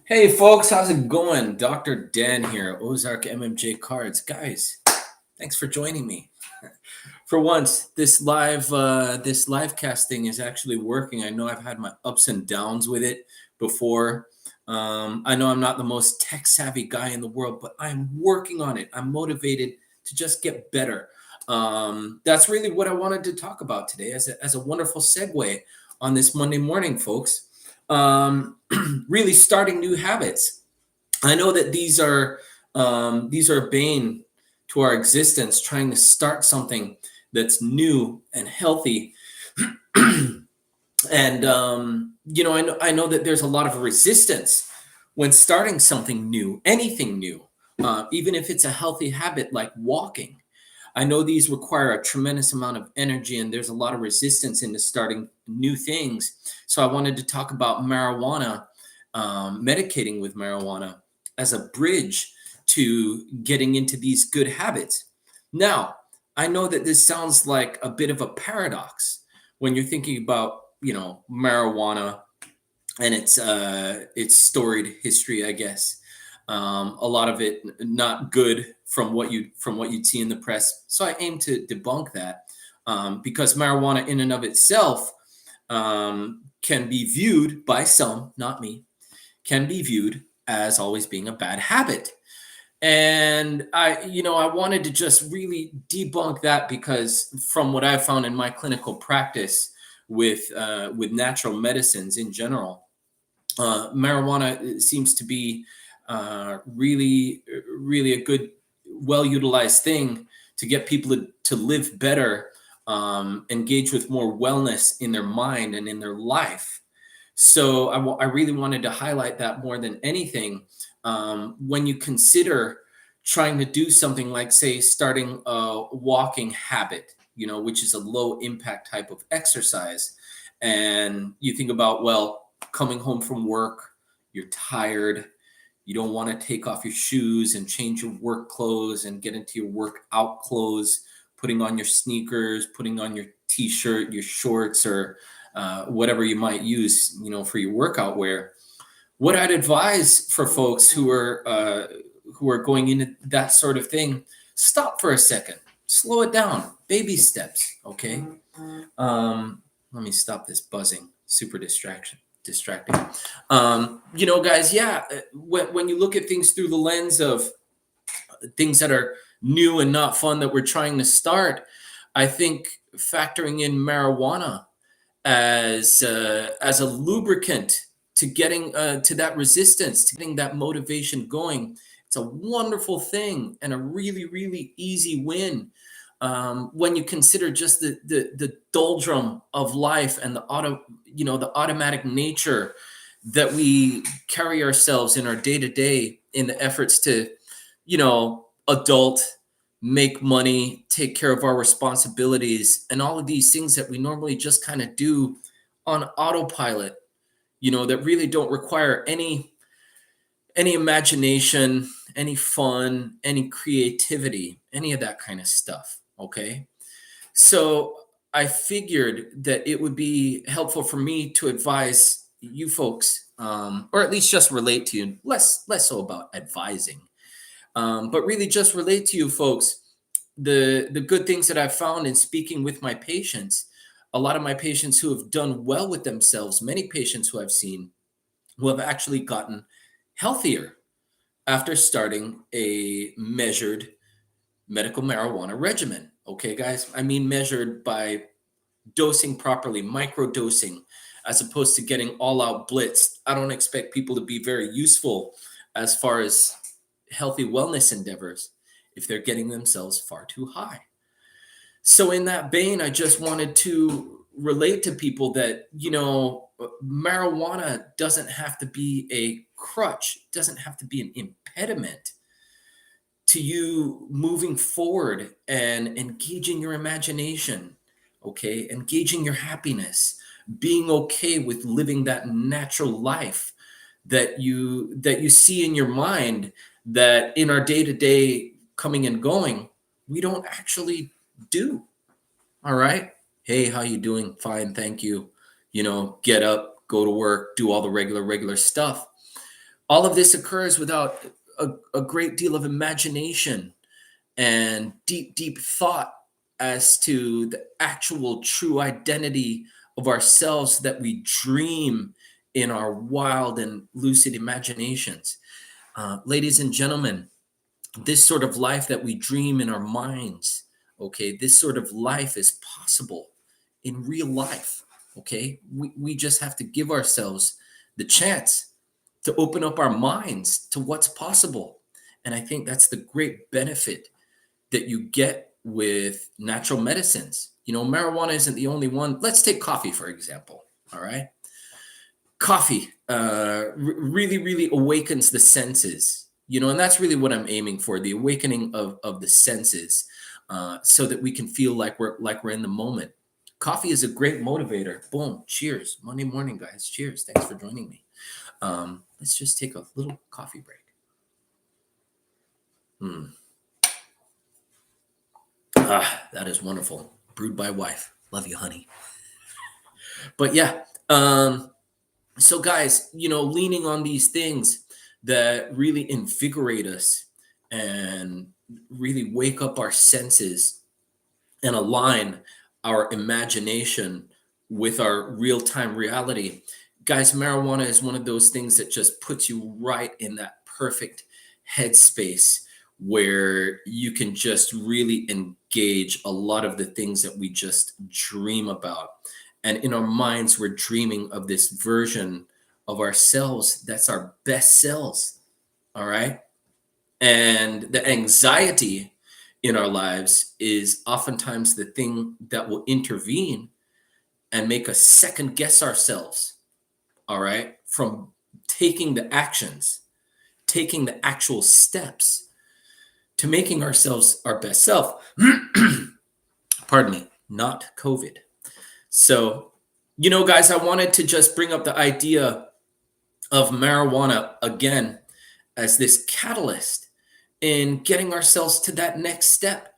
Hey folks, how's it going? Dr. Dan here, Ozark MMJ Cards. Guys, thanks for joining me. For once, this live casting is actually working. I know I've had my ups and downs with it before. I know I'm not the most tech savvy guy in the world, but I'm working on it. I'm motivated to just get better. That's really what I wanted to talk about today as a wonderful segue on this Monday morning, folks. Really starting new habits. I know that these are bane to our existence, trying to start something that's new and healthy. And I know that there's a lot of resistance when starting something new, anything new, even if it's a healthy habit like walking. I know these require a tremendous amount of energy, and there's a lot of resistance into starting new things. So I wanted to talk about marijuana, medicating with marijuana as a bridge to getting into these good habits. Now, I know that this sounds like a bit of a paradox when you're thinking about, marijuana and its storied history, I guess. A lot of it not good from what you'd see in the press. So I aim to debunk that, because marijuana in and of itself, can be viewed by some, not me, can be viewed as always being a bad habit. And I wanted to just really debunk that, because from what I've found in my clinical practice with natural medicines in general, marijuana seems to be really, really a good, well utilized thing to get people to live better, engage with more wellness in their mind and in their life. So I really wanted to highlight that more than anything. When you consider trying to do something like, say, starting a walking habit, which is a low impact type of exercise, and you think about, well, coming home from work, you're tired, you don't want to take off your shoes and change your work clothes and get into your workout clothes, putting on your sneakers, putting on your t-shirt, your shorts, or whatever you might use, for your workout wear. What I'd advise for folks who are going into that sort of thing, stop for a second, slow it down, baby steps, okay? Let me stop this buzzing, super distracting. Guys, yeah, when you look at things through the lens of things that are new and not fun that we're trying to start, I think factoring in marijuana as a lubricant to getting to that resistance, to getting that motivation going. It's a wonderful thing and a really, really easy win, when you consider just the doldrum of life and the automatic nature that we carry ourselves in our day to day, in the efforts to, adult, make money, take care of our responsibilities, and all of these things that we normally just kind of do on autopilot, that really don't require any imagination, any fun, any creativity, any of that kind of stuff. Okay. So I figured that it would be helpful for me to advise you folks, or at least just relate to you, less so about advising, but really just relate to you folks the good things that I've found in speaking with my patients. A lot of my patients who have done well with themselves, many patients who I've seen who have actually gotten healthier after starting a measured medical marijuana regimen. Okay, guys, I mean measured by dosing properly, microdosing, as opposed to getting all out blitzed. I don't expect people to be very useful as far as healthy wellness endeavors if they're getting themselves far too high. So, in that vein, I just wanted to relate to people that, marijuana doesn't have to be a crutch, doesn't have to be an impediment to you moving forward and engaging your imagination, okay? Engaging your happiness, being okay with living that natural life that you see in your mind, that in our day-to-day coming and going, we don't actually do. All right. Hey, how you doing? Fine, thank you. Get up, go to work, do all the regular stuff. All of this occurs without a great deal of imagination and deep, deep thought as to the actual true identity of ourselves that we dream in our wild and lucid imaginations. Ladies and gentlemen, this sort of life that we dream in our minds, okay, this sort of life is possible in real life, okay? We just have to give ourselves the chance to open up our minds to what's possible. And I think that's the great benefit that you get with natural medicines. Marijuana isn't the only one. Let's take coffee, for example. All right. Coffee really, really awakens the senses, and that's really what I'm aiming for, the awakening of the senses, so that we can feel like we're in the moment. Coffee is a great motivator. Boom. Cheers. Monday morning, guys. Cheers. Thanks for joining me. Let's just take a little coffee break. That is wonderful. Brewed by wife. Love you, honey. But yeah, so guys, leaning on these things that really invigorate us and really wake up our senses and align our imagination with our real-time reality. Guys, marijuana is one of those things that just puts you right in that perfect headspace where you can just really engage a lot of the things that we just dream about. And in our minds, we're dreaming of this version of ourselves that's our best selves. All right. And the anxiety in our lives is oftentimes the thing that will intervene and make us second guess ourselves. All right. From taking the actions, taking the actual steps to making ourselves our best self. Pardon me, not COVID. So, guys, I wanted to just bring up the idea of marijuana again as this catalyst in getting ourselves to that next step.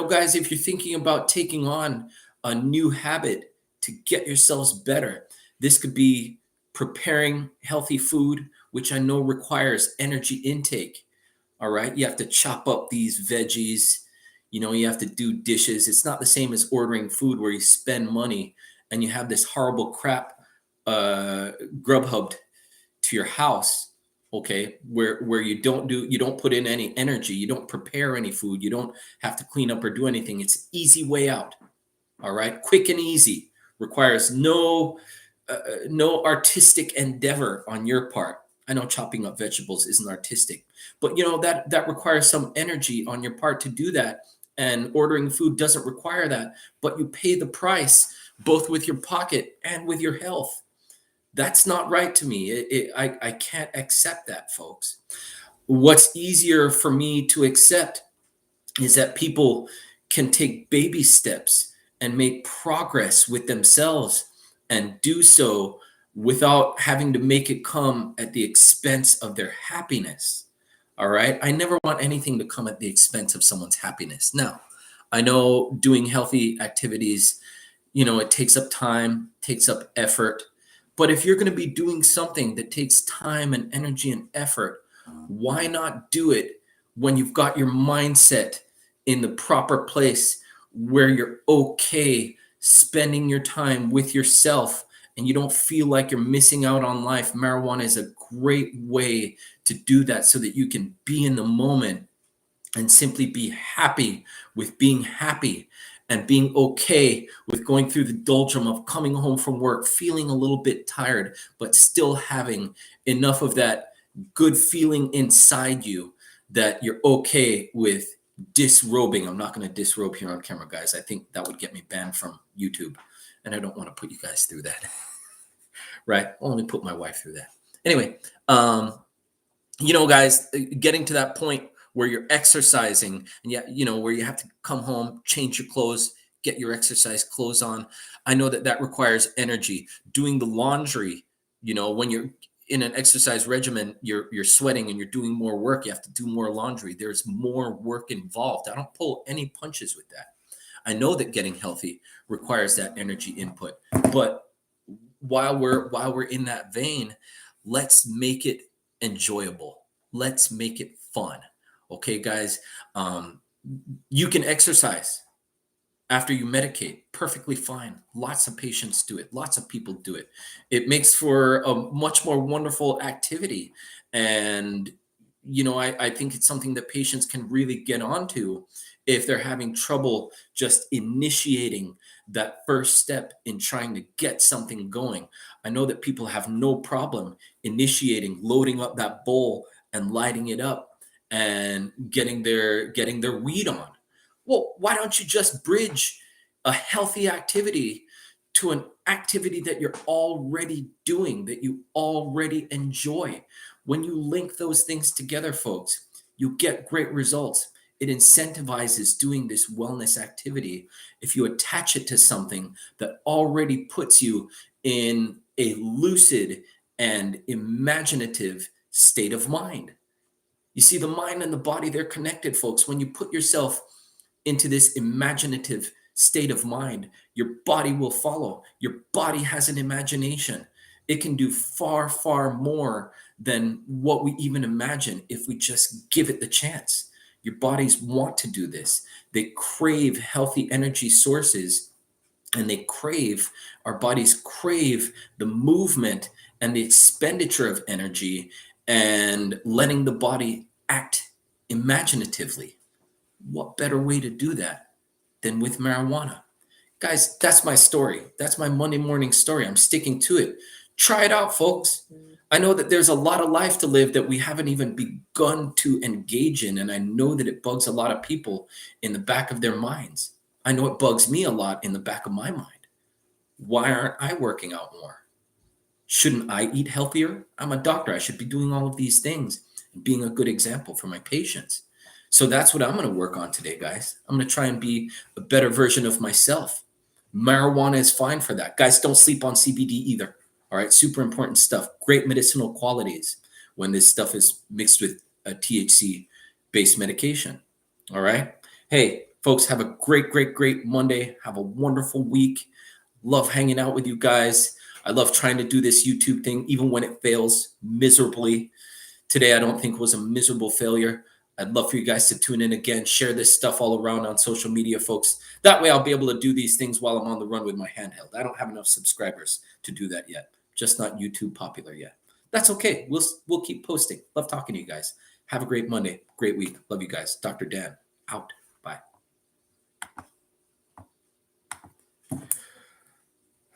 Guys, if you're thinking about taking on a new habit to get yourselves better, this could be preparing healthy food, which I know requires energy intake. All right. You have to chop up these veggies. You have to do dishes. It's not the same as ordering food where you spend money and you have this horrible crap Grubhub to your house. Okay. Where you don't put in any energy. You don't prepare any food. You don't have to clean up or do anything. It's an easy way out. All right. Quick and easy. Requires no artistic endeavor on your part. I know chopping up vegetables isn't artistic, but that requires some energy on your part to do that. And ordering food doesn't require that, but you pay the price both with your pocket and with your health. That's not right to me. I can't accept that, folks. What's easier for me to accept is that people can take baby steps and make progress with themselves and do so without having to make it come at the expense of their happiness. All right. I never want anything to come at the expense of someone's happiness. Now, I know doing healthy activities, it takes up time, takes up effort. But if you're going to be doing something that takes time and energy and effort, why not do it when you've got your mindset in the proper place where you're okay spending your time with yourself and you don't feel like you're missing out on life? Marijuana is a great way to do that so that you can be in the moment and simply be happy with being happy and being okay with going through the doldrum of coming home from work, feeling a little bit tired, but still having enough of that good feeling inside you that you're okay with disrobing. I'm not going to disrobe here on camera, guys. I think that would get me banned from YouTube, and I don't want to put you guys through that. Right? I'll only put my wife through that. Anyway, guys, getting to that point where you're exercising and where you have to come home, change your clothes, get your exercise clothes on. I know that requires energy. Doing the laundry, when you're in an exercise regimen, you're sweating and you're doing more work. You have to do more laundry. There's more work involved. I don't pull any punches with that. I know that getting healthy requires that energy input, but while we're in that vein, let's make it enjoyable. Let's make it fun. Okay, guys. Um, you can exercise after you medicate, perfectly fine. Lots of patients do it. Lots of people do it. It makes for a much more wonderful activity. And, I think it's something that patients can really get onto if they're having trouble just initiating that first step in trying to get something going. I know that people have no problem initiating, loading up that bowl and lighting it up and getting their weed on. Well, why don't you just bridge a healthy activity to an activity that you're already doing, that you already enjoy? When you link those things together, folks, you get great results. It incentivizes doing this wellness activity if you attach it to something that already puts you in a lucid and imaginative state of mind. You see, the mind and the body, they're connected, folks. When you put yourself into this imaginative state of mind, your body will follow. Your body has an imagination. It can do far, far more than what we even imagine if we just give it the chance. Your bodies want to do this. They crave healthy energy sources, and our bodies crave the movement and the expenditure of energy and letting the body act imaginatively. What better way to do that than with marijuana? Guys, that's my story. That's my Monday morning story. I'm sticking to it. Try it out, folks. I know that there's a lot of life to live that we haven't even begun to engage in. And I know that it bugs a lot of people in the back of their minds. I know it bugs me a lot in the back of my mind. Why aren't I working out more? Shouldn't I eat healthier? I'm a doctor. I should be doing all of these things and being a good example for my patients. So that's what I'm going to work on today, guys. I'm going to try and be a better version of myself. Marijuana is fine for that. Guys, don't sleep on CBD either. All right, super important stuff. Great medicinal qualities when this stuff is mixed with a THC based medication. All right. Hey, folks, have a great, great, great Monday. Have a wonderful week. Love hanging out with you guys. I love trying to do this YouTube thing, even when it fails miserably. Today, I don't think was a miserable failure. I'd love for you guys to tune in again, share this stuff all around on social media, folks. That way I'll be able to do these things while I'm on the run with my handheld. I don't have enough subscribers to do that yet. Just not YouTube popular yet. That's okay. We'll keep posting. Love talking to you guys. Have a great Monday, great week. Love you guys. Dr. Dan, out.